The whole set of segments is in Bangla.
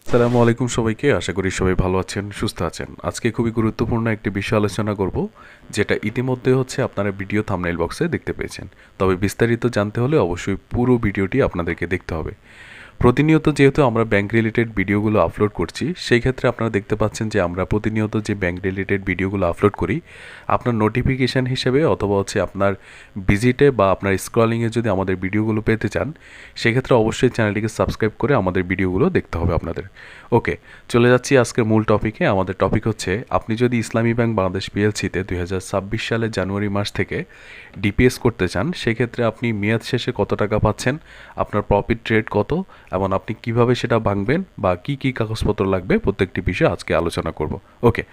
আসসালামু আলাইকুম সবাইকে। আশা করি সবাই ভালো আছেন, সুস্থ আছেন। আজকে খুবই গুরুত্বপূর্ণ একটি বিষয় আলোচনা করব, যেটা ইতিমধ্যে আপনারা ভিডিও থাম্বনেইল বক্সে দেখতে পেয়েছেন। তবে বিস্তারিত জানতে হলে অবশ্যই পুরো ভিডিওটি আপনাদেরকে দেখতে হবে। প্রতিনিয়ত যেহেতু আমরা ব্যাংক রিলেটেড ভিডিওগুলো আপলোড করছি, সেই ক্ষেত্রে আপনারা দেখতে পাচ্ছেন যে আমরা প্রতিনিয়ত যে ব্যাংক রিলেটেড ভিডিওগুলো আপলোড করি, আপনার নোটিফিকেশান হিসেবে অথবা আপনার ভিজিটে বা আপনার স্ক্রলিংয়ে যদি আমাদের ভিডিওগুলো পেতে চান, সেক্ষেত্রে অবশ্যই চ্যানেলটিকে সাবস্ক্রাইব করে আমাদের ভিডিওগুলো দেখতে হবে আপনাদের। ওকে, চলে যাচ্ছি আজকের মূল টপিকে। আমাদের টপিক হচ্ছে, আপনি যদি ইসলামী ব্যাংক বাংলাদেশ পিএলসিতে 2026 সালের জানুয়ারি মাস থেকে ডিপিএস করতে চান, সেক্ষেত্রে আপনি মেয়াদ শেষে কত টাকা পাচ্ছেন, আপনার প্রফিট রেট কত, এবং আপনি কিভাবে সেটা ভাঙবেন বা কি কি কাগজপত্র লাগবে, প্রত্যেকটি বিষয়ে আজকে আলোচনা করব। ওকে,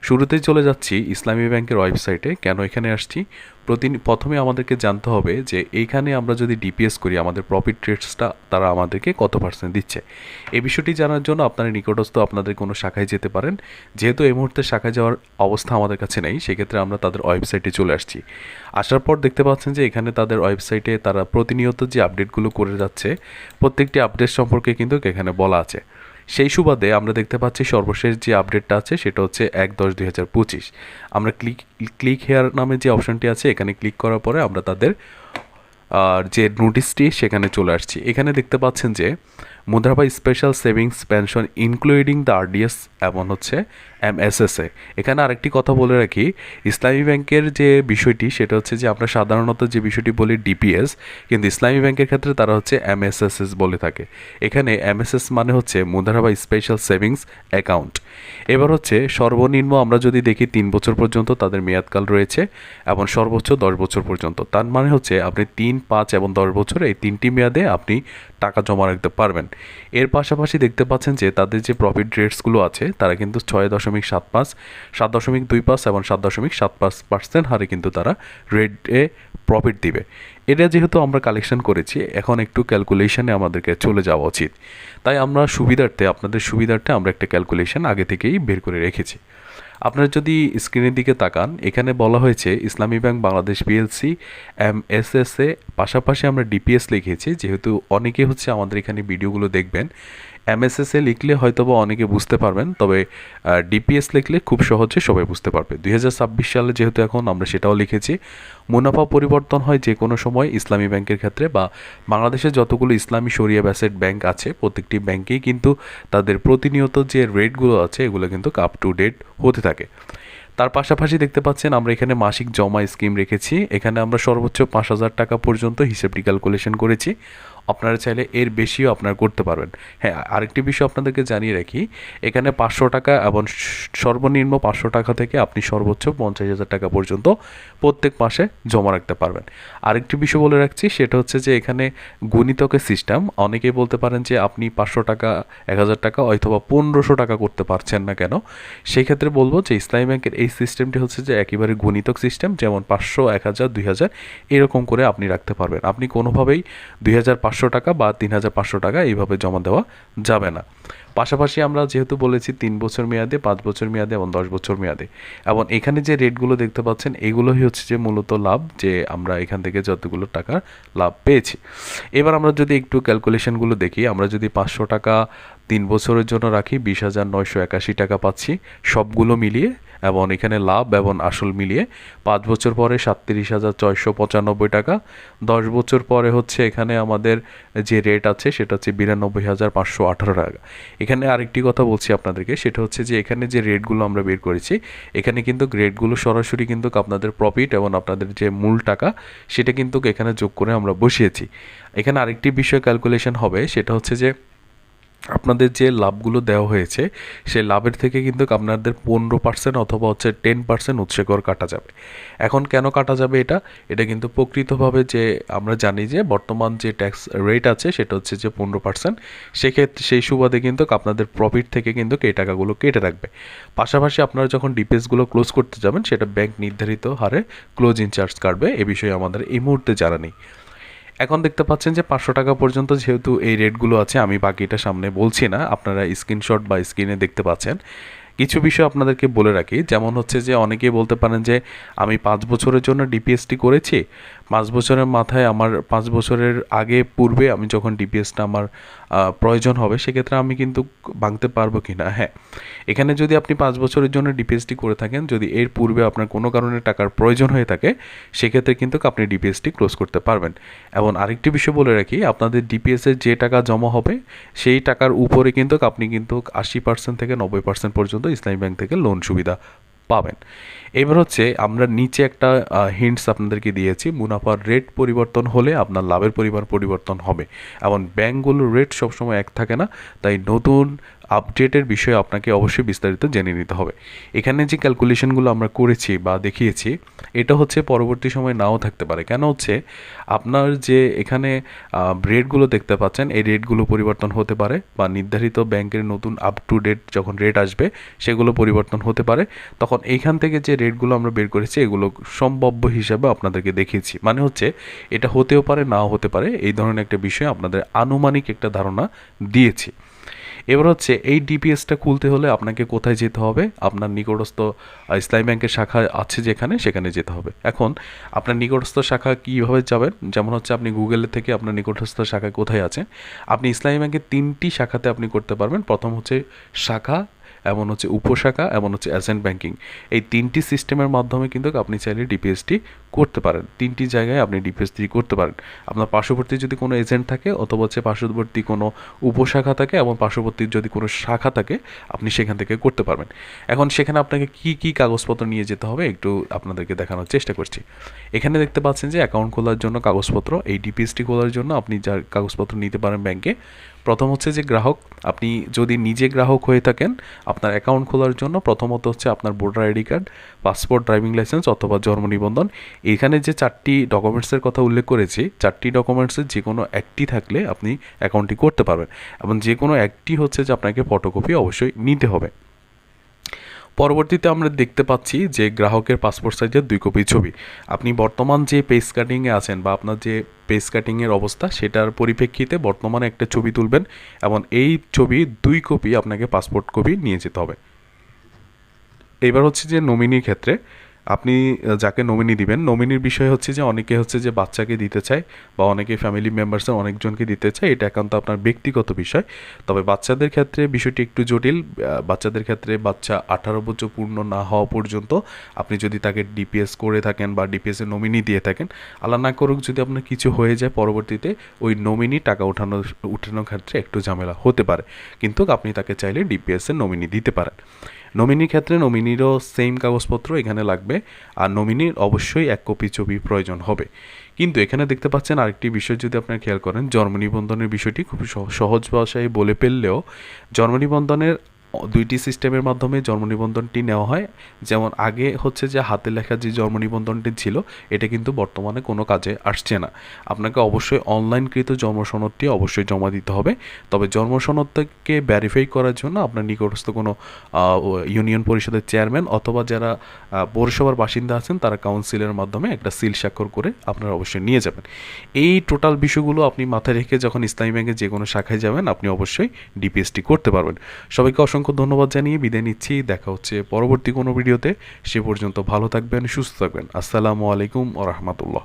শুরুতেই চলে যাচ্ছি ইসলামী ব্যাংকের ওয়েবসাইটে। কেন এখানে আসছি, প্রথমে আমাদেরকে জানতে হবে যে এইখানে আমরা যদি ডিপিএস করি, আমাদের প্রফিট রেটসটা তারা আমাদেরকে কত পার্সেন্ট দিচ্ছে। এই বিষয়টি জানার জন্য আপনারা নিকটস্থ আপনাদের কোনো শাখায় যেতে পারেন। যেহেতু এই মুহূর্তে শাখায় যাওয়ার অবস্থা আমাদের কাছে নেই, সেক্ষেত্রে আমরা তাদের ওয়েবসাইটে চলে আসছি। আসার পর দেখতে পাচ্ছেন যে এখানে তাদের ওয়েবসাইটে তারা প্রতিনিয়ত যে আপডেটগুলো করে যাচ্ছে, প্রত্যেকটি আপডেট সম্পর্কে কিন্তু এখানে বলা আছে। সেই সুবাদে আমরা দেখতে পাচ্ছি সর্বশেষ যে আপডেটটা আছে সেটা হচ্ছে 1/10/2025। আমরা ক্লিক হেয়ার নামে যে অপশনটি আছে, এখানে ক্লিক করার পরে আমরা তাদের যে নোটিশটি সেখানে চলে আসছি। এখানে দেখতে পাচ্ছেন যে মুদ্রাবা special savings pension including the RDS এবং এমএসএসএ। এখানে আরেকটি কথা বলে রাখি, ইসলামী ব্যাংকের যে বিষয়টি সেটা হচ্ছে যে আমরা সাধারণত যে বিষয়টি বলি ডিপিএস, কিন্তু ইসলামী ব্যাংকের ক্ষেত্রে তারা এমএসএসএস বলে থাকে। এখানে এমএসএস মানে মুদ্রাবা স্পেশাল সেভিংস অ্যাকাউন্ট। এবার সর্বনিম্ন আমরা যদি দেখি 3 বছর পর্যন্ত তাদের মেয়াদকাল রয়েছে এবং সর্বোচ্চ 10 বছর পর্যন্ত। তার মানে আপনি 3, 5 এবং 10 বছর এই তিনটি মেয়াদে আপনি টাকা জমা রাখতে পারবেন। এর পাশাপাশি দেখতে পাচ্ছেন যে তাদের যে প্রফিট রেটসগুলো আছে, তারা কিন্তু 6.75, 7.25 এবং 7.75% হারে কিন্তু তারা রেটে প্রফিট দিবে। এটা যেহেতু আমরা কালেকশন করেছি, এখন একটু ক্যালকুলেশনে আমাদেরকে চলে যাওয়া উচিত। তাই আমরা আপনাদের সুবিধার্থে আমরা একটা ক্যালকুলেশন আগে থেকেই বের করে রেখেছি। আপনারা যদি স্ক্রিনের দিকে তাকান, এখানে বলা হয়েছে ইসলামী ব্যাংক বাংলাদেশ পিএলসি এমএসএসএ, পাশাপাশি আমরা ডিপিএস লিখেছি। যেহেতু অনেকে আমাদের এখানে ভিডিওগুলো দেখবেন, এমএসএসএ লিখলে হয়তোবা অনেকে বুঝতে পারবেন, তবে ডিপিএস লিখলে খুব সহজে সবাই বুঝতে পারবে। 2026 সালে যেহেতু এখন আমরা সেটাও লিখেছি। মুনাফা পরিবর্তন হয় যে কোনো সময় ইসলামী ব্যাংকের ক্ষেত্রে, বা বাংলাদেশে যতগুলো ইসলামী শরিয়া ব্যাসেট ব্যাংক আছে, প্রত্যেকটি ব্যাংকেই কিন্তু তাদের প্রতিনিয়ত যে রেটগুলো আছে এগুলো কিন্তু আপ টু ডেট হতে থাকে। তার পাশাপাশি দেখতে পাচ্ছেন আমরা এখানে মাসিক জমা স্কিম রেখেছি। এখানে আমরা সর্বোচ্চ 5,000 টাকা পর্যন্ত হিসেবটি ক্যালকুলেশন করেছি। আপনারা চাইলে এর বেশিও আপনারা করতে পারবেন। হ্যাঁ, আরেকটি বিষয় আপনাদেরকে জানিয়ে রাখি, এখানে 500 টাকা এবং সর্বনিম্ন 500 টাকা থেকে আপনি সর্বোচ্চ 50,000 টাকা পর্যন্ত প্রত্যেক মাসে জমা রাখতে পারবেন। আরেকটি বিষয় বলে রাখছি, সেটা হচ্ছে যে এখানে গুণিতকের সিস্টেম। অনেকেই বলতে পারেন যে আপনি 500 টাকা, 1000 টাকা অথবা 1500 টাকা করতে পারছেন না কেন। সেই ক্ষেত্রে বলবো যে ইসলামী ব্যাংকের এই সিস্টেমটি যে একেবারে গুণিতক সিস্টেম, যেমন 500, 1000, 2000 এরকম করে আপনি রাখতে পারবেন। আপনি কোনোভাবেই 2500 টাকা বা 3500 টাকা এইভাবে জমা দেওয়া যাবে না। পাশাপাশি আমরা যেহেতু বলেছি 3 বছর মেয়াদে, 5 বছর মেয়াদে এবং 10 বছর মেয়াদে, এবং এখানে যে রেটগুলো দেখতে পাচ্ছেন এগুলোই যে মূলত লাভ, যে আমরা এখান থেকে যতগুলো টাকা লাভ পেয়েছি। এবার আমরা যদি একটু ক্যালকুলেশনগুলো দেখি, আমরা যদি 500 টাকা 3 বছরের জন্য রাখি, 20,981 টাকা পাচ্ছি সবগুলো মিলিয়ে, এবং এখানে লাভ এবং আসল মিলিয়ে 5 বছর পরে 37,695 টাকা। 10 বছর পরে এখানে আমাদের যে রেট আছে সেটা 92,518 টাকা। এখানে আরেকটি কথা বলছি আপনাদেরকে, সেটা যে এখানে যে রেটগুলো আমরা বের করেছি, এখানে কিন্তু রেটগুলো সরাসরি কিন্তু আপনাদের প্রফিট এবং আপনাদের যে মূল টাকা সেটা কিন্তু এখানে যোগ করে আমরা বসিয়েছি। এখানে আরেকটি বিষয় ক্যালকুলেশন হবে, সেটা যে আপনাদের যে লাভগুলো দেওয়া হয়েছে সেই লাভের থেকে কিন্তু আপনাদের 15% অথবা 10% উৎসে কর কাটা যাবে। এখন কেন কাটা যাবে এটা কিন্তু প্রকৃতভাবে যে আমরা জানি যে বর্তমান যে ট্যাক্স রেট আছে সেটা যে 15%। সেক্ষেত্রে সেই সুবাদে কিন্তু আপনাদের প্রফিট থেকে কিন্তু এই টাকাগুলো কেটে রাখবে। পাশাপাশি আপনারা যখন ডিপিএসগুলো ক্লোজ করতে যাবেন, সেটা ব্যাংক নির্ধারিত হারে ক্লোজিং চার্জ কাটবে। এ বিষয়ে আমাদের এই মুহূর্তে জানা নেই। এখন দেখতে পাচ্ছেন যে 500 টাকা পর্যন্ত যেহেতু এই রেটগুলো আছে, আমি বাকিটা সামনে বলছি না, আপনারা স্ক্রিনশট বা স্ক্রিনে দেখতে পাচ্ছেন। কিছু বিষয় আপনাদেরকে বলে রাখি, যেমন যে অনেকেই বলতে পারেন যে আমি 5 বছরের জন্য ডিপিএসটি করেছি, 5 বছরের মাথায় আমার 5 বছরের আগে পূর্বে আমি যখন ডিপিএসটা আমার প্রয়োজন হবে, সেক্ষেত্রে আমি কিন্তু ভাঙতে পারবো কি না। হ্যাঁ, এখানে যদি আপনি 5 বছরের জন্য ডিপিএসটি করে থাকেন, যদি এর পূর্বে আপনার কোনো কারণে টাকার প্রয়োজন হয়ে থাকে, সেক্ষেত্রে কিন্তু আপনি ডিপিএসটি ক্লোজ করতে পারবেন। এবং আরেকটি বিষয় বলে রাখি, আপনাদের ডিপিএসের যে টাকা জমা হবে সেই টাকার উপরে কিন্তু আপনি কিন্তু 80% থেকে 90% পর্যন্ত ইসলামী ব্যাংক থেকে লোন সুবিধা পাবেন। এবার হচ্ছে আমরা নিচে একটা হিন্টস আপনাদেরকে দিয়েছি, মুনাফার রেট পরিবর্তন হলে আপনার লাভের পরিমাণ পরিবর্তন হবে, এবং ব্যাংকগুলোর রেট সবসময় এক থাকে না, তাই নতুন আপডেটের বিষয়ে আপনাকে অবশ্যই বিস্তারিত জেনে নিতে হবে। এখানে যে ক্যালকুলেশনগুলো আমরা করেছি বা দেখিয়েছি, এটা হচ্ছে পরবর্তী সময় নাও থাকতে পারে। কেন হচ্ছে, আপনার যে এখানে রেটগুলো দেখতে পাচ্ছেন, এই রেটগুলো পরিবর্তন হতে পারে, বা নির্ধারিত ব্যাংকের নতুন আপ টু ডেট যখন রেট আসবে সেগুলো পরিবর্তন হতে পারে। তখন এইখান থেকে যে রেটগুলো আমরা বের করেছি এগুলো সম্ভাব্য হিসাবে আপনাদেরকে দেখিয়েছি। মানে হচ্ছে এটা হতেও পারে, নাও হতে পারে, এই ধরনের একটা বিষয় আপনাদের আনুমানিক একটা ধারণা দিয়েছি। এবার হচ্ছে এই ডিপিএসটা খুলতে হলে আপনাকে কোথায় যেতে হবে? আপনার নিকটস্থ ইসলামী ব্যাংকের শাখা আছে যেখানে, সেখানে যেতে হবে। এখন আপনার নিকটস্থ শাখা কীভাবে যাবেন? যেমন হচ্ছে আপনি গুগলে থেকে আপনার নিকটস্থ শাখা কোথায় আছে, আপনি ইসলামী ব্যাংকের 3টি শাখাতে আপনি করতে পারবেন। প্রথম হচ্ছে শাখা, এমন হচ্ছে উপশাখা, এমন হচ্ছে এজেন্ট ব্যাংকিং। এই 3টি সিস্টেমের মাধ্যমে কিন্তু আপনি চাইলে ডিপিএসটি করতে পারেন। 3টি জায়গায় আপনি ডিপিএসটি করতে পারেন। আপনার পার্শ্ববর্তী যদি কোনো এজেন্ট থাকে, অথবা হচ্ছে পার্শ্ববর্তী কোনো উপশাখা থাকে, এবং পার্শ্ববর্তী যদি কোনো শাখা থাকে, আপনি সেখান থেকে করতে পারবেন। এখন সেখানে আপনাকে কি কি কাগজপত্র নিয়ে যেতে হবে একটু আপনাদেরকে দেখানোর চেষ্টা করছি। এখানে দেখতে পাচ্ছেন যে অ্যাকাউন্ট খোলার জন্য কাগজপত্র, এই ডিপিএসটি খোলার জন্য আপনি যার কাগজপত্র নিতে পারেন ব্যাংকে। প্রথম হচ্ছে যে গ্রাহক, আপনি যদি নিজে গ্রাহক হয়ে থাকেন, আপনার অ্যাকাউন্ট খোলার জন্য প্রথমত হচ্ছে আপনার voter ID card, passport, driving licence অথবা জন্ম নিবন্ধন। এখানে যে 4টি ডকুমেন্টসের কথা উল্লেখ করেছি, 4টি ডকুমেন্টসের যে কোনো একটি থাকলে আপনি অ্যাকাউন্টটি করতে পারবেন, এবং যে কোনো একটি হচ্ছে যে আপনাকে ফটোকপি অবশ্যই নিতে হবে। পরবর্তীতে আমরা দেখতে পাচ্ছি যে গ্রাহকের পাসপোর্ট সাইজের 2 কপি ছবি। আপনি বর্তমান যে পেজ কাটিংয়ে আছেন, বা আপনার যে পেজ কাটিংয়ের অবস্থা, সেটার পরিপ্রেক্ষিতে বর্তমানে একটা ছবি তুলবেন, এবং এই ছবি 2 কপি আপনাকে পাসপোর্ট কপি নিয়ে যেতে হবে। এবার হচ্ছে যে নমিনির ক্ষেত্রে আপনি যাকে নমিনি দিবেন, নমিনির বিষয় হচ্ছে যে অনেকে হচ্ছে যে বাচ্চাকে দিতে চায়, বা অনেকে ফ্যামিলি মেম্বার্সের অনেকজনকে দিতে চায়, এটা একান্ত আপনার ব্যক্তিগত বিষয়। তবে বাচ্চাদের ক্ষেত্রে বিষয়টি একটু জটিল। বাচ্চাদের ক্ষেত্রে বাচ্চা 18 বছর পূর্ণ না হওয়া পর্যন্ত আপনি যদি তাকে ডিপিএস করে থাকেন বা ডিপিএসের নমিনি দিয়ে থাকেন, আল্লাহ না করুক যদি আপনার কিছু হয়ে যায় পরবর্তীতে, ওই নমিনি টাকা উঠানোর ক্ষেত্রে একটু ঝামেলা হতে পারে, কিন্তু আপনি তাকে চাইলে ডিপিএসের নমিনি দিতে পারেন। নমিনির ক্ষেত্রে নমিনিরও সেম কাগজপত্র এখানে লাগবে, আর নমিনির অবশ্যই 1 কপি ছবি প্রয়োজন হবে। কিন্তু এখানে দেখতে পাচ্ছেন আরেকটি বিষয় যদি আপনারা খেয়াল করেন, জন্ম নিবন্ধনের বিষয়টি খুব সহজ ভাষায় বলে ফেললেও, জন্ম নিবন্ধনের 2টি সিস্টেমের মাধ্যমে জন্ম নিবন্ধনটি নেওয়া হয়। যেমন আগে হচ্ছে যে হাতে লেখা যে জন্ম নিবন্ধনটি ছিল, এটা কিন্তু বর্তমানে কোনো কাজে আসছে না। আপনাকে অবশ্যই অনলাইনকৃত জন্ম সনদটি অবশ্যই জমা দিতে হবে। তবে জন্ম সনদকে ভেরিফাই করার জন্য আপনার নিকটস্থ কোনো ইউনিয়ন পরিষদের চেয়ারম্যান অথবা যারা পৌরসভার বাসিন্দা আছেন, তারা কাউন্সিলের মাধ্যমে একটা সিল স্বাক্ষর করে আপনারা অবশ্যই নিয়ে যাবেন। এই টোটাল বিষয়গুলো আপনি মাথায় রেখে যখন ইসলামী ব্যাংকের যে কোনো শাখায় যাবেন, আপনি অবশ্যই ডিপিএসটি করতে পারবেন। সবাইকে অসংখ্য ধন্যবাদ জানিয়ে বিদায় নিচ্ছি। দেখা হচ্ছে পরবর্তী কোনো ভিডিওতে। সে পর্যন্ত ভালো থাকবেন, সুস্থ থাকবেন। আসসালামু আলাইকুম ওয়া রাহমাতুল্লাহ।